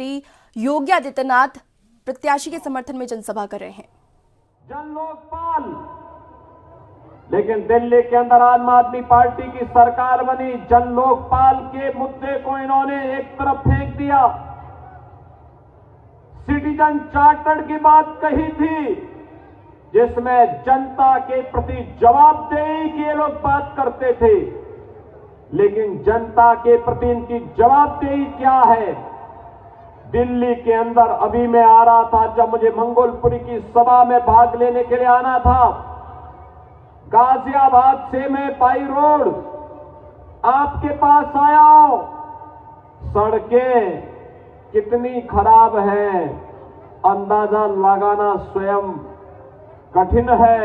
मुख्यमंत्री योगी आदित्यनाथ प्रत्याशी के समर्थन में जनसभा कर रहे हैं। जन लोकपाल, लेकिन दिल्ली के अंदर आम आदमी पार्टी की सरकार बनी। जन लोकपाल के मुद्दे को इन्होंने एक तरफ फेंक दिया। सिटीजन चार्टर की बात कही थी, जिसमें जनता के प्रति जवाबदेही की ये लोग बात करते थे, लेकिन जनता के प्रति इनकी जवाबदेही क्या है? दिल्ली के अंदर अभी मैं आ रहा था, जब मुझे मंगोलपुरी की सभा में भाग लेने के लिए आना था, गाजियाबाद से मैं बाई रोड आपके पास आया हूं। सड़कें कितनी खराब हैं, अंदाजा लगाना स्वयं कठिन है।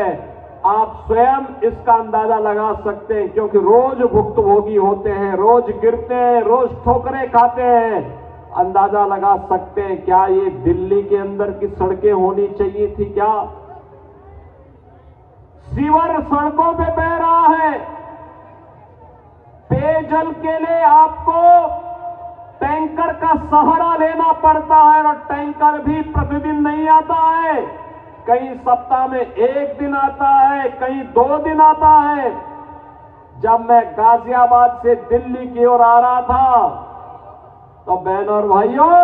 आप स्वयं इसका अंदाजा लगा सकते हैं, क्योंकि रोज भुक्तभोगी होते हैं, रोज गिरते हैं, रोज ठोकरें खाते हैं। अंदाजा लगा सकते हैं क्या ये दिल्ली के अंदर की सड़कें होनी चाहिए थी? क्या सीवर सड़कों पे बह रहा है? पेयजल के लिए आपको टैंकर का सहारा लेना पड़ता है, और टैंकर भी प्रतिदिन नहीं आता है। कहीं सप्ताह में एक दिन आता है, कहीं 2 दिन आता है। जब मैं गाजियाबाद से दिल्ली की ओर आ रहा था, तो बहनों और भाइयों,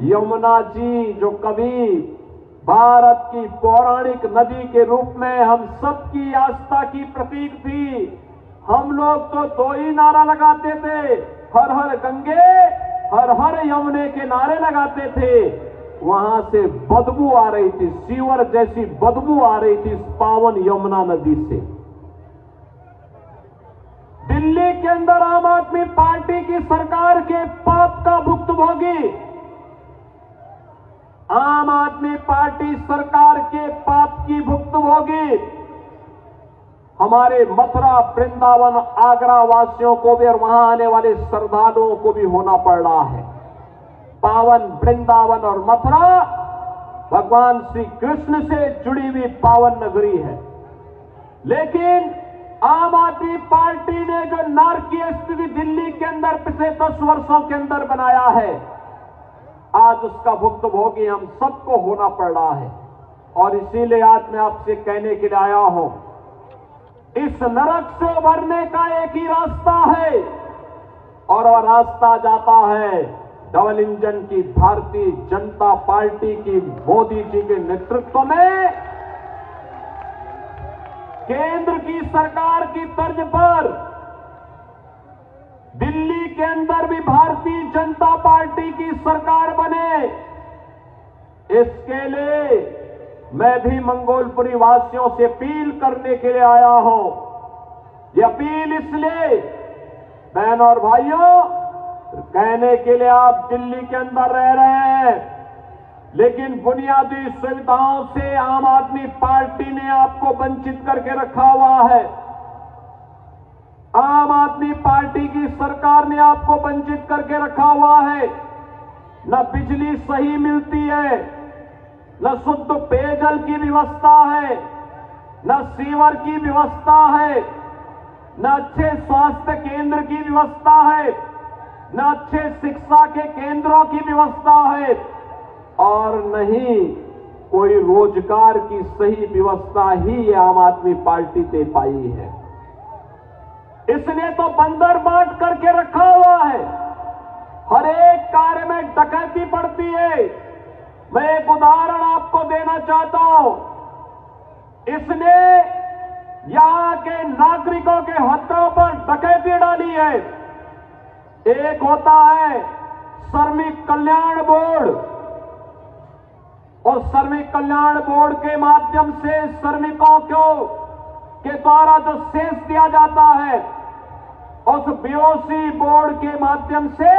यमुना जी जो कभी भारत की पौराणिक नदी के रूप में हम सबकी आस्था की प्रतीक थी, हम लोग तो 2 ही नारा लगाते थे, हर हर गंगे हर हर यमुने के नारे लगाते थे। वहां से बदबू आ रही थी, सीवर जैसी बदबू आ रही थी इस पावन यमुना नदी से। दिल्ली के अंदर आम आदमी पार्टी की सरकार के पाप का भुक्तभोगी, आम आदमी पार्टी सरकार के पाप की भुक्तभोगी हमारे मथुरा, वृंदावन, आगरा वासियों को भी और वहां आने वाले श्रद्धालुओं को भी होना पड़ रहा है। पावन वृंदावन और मथुरा भगवान श्री कृष्ण से जुड़ी हुई पावन नगरी है, लेकिन आम आदमी पार्टी ने जो नारकीय स्थिति दिल्ली के अंदर पिछले 10 वर्षों के अंदर बनाया है, आज उसका भुक्तभोगी हम सबको होना पड़ रहा है। और इसीलिए आज मैं आपसे कहने के लिए आया हूं, इस नरक से उभरने का एक ही रास्ता है, और वह रास्ता जाता है डबल इंजन की भारतीय जनता पार्टी की मोदी जी के नेतृत्व में केंद्र की सरकार की तर्ज पर दिल्ली के अंदर भी भारतीय जनता पार्टी की सरकार बने। इसके लिए मैं भी मंगोलपुरी वासियों से अपील करने के लिए आया हूं। ये अपील इसलिए, बहनों और भाइयों, कहने के लिए आप दिल्ली के अंदर रह रहे हैं, लेकिन बुनियादी सुविधाओं से आम आदमी पार्टी ने आपको वंचित करके रखा हुआ है। आम आदमी पार्टी की सरकार ने आपको वंचित करके रखा हुआ है। न बिजली सही मिलती है, न शुद्ध पेयजल की व्यवस्था है, न सीवर की व्यवस्था है, न अच्छे स्वास्थ्य केंद्र की व्यवस्था है, न अच्छे शिक्षा के केंद्रों की व्यवस्था है, और नहीं कोई रोजगार की सही व्यवस्था ही ये आम आदमी पार्टी दे पाई है। इसने तो बंदर बांट करके रखा हुआ है, हर एक कार्य में डकैती पड़ती है। मैं एक उदाहरण आपको देना चाहता हूं। इसने यहां के नागरिकों के हकों पर डकैती डाली है। एक होता है श्रमिक कल्याण बोर्ड, और श्रमिक कल्याण बोर्ड के माध्यम से श्रमिकों के द्वारा जो सेस दिया जाता है, उस बीओसी बोर्ड के माध्यम से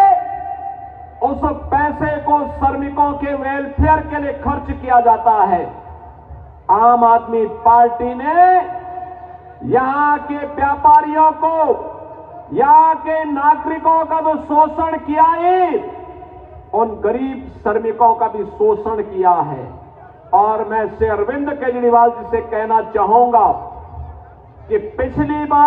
उस पैसे को श्रमिकों के वेलफेयर के लिए खर्च किया जाता है। आम आदमी पार्टी ने यहां के व्यापारियों को, यहां के नागरिकों का जो शोषण किया है, उन गरीब श्रमिकों का भी शोषण किया है। और मैं श्री अरविंद केजरीवाल जी से कहना चाहूंगा कि पिछली बार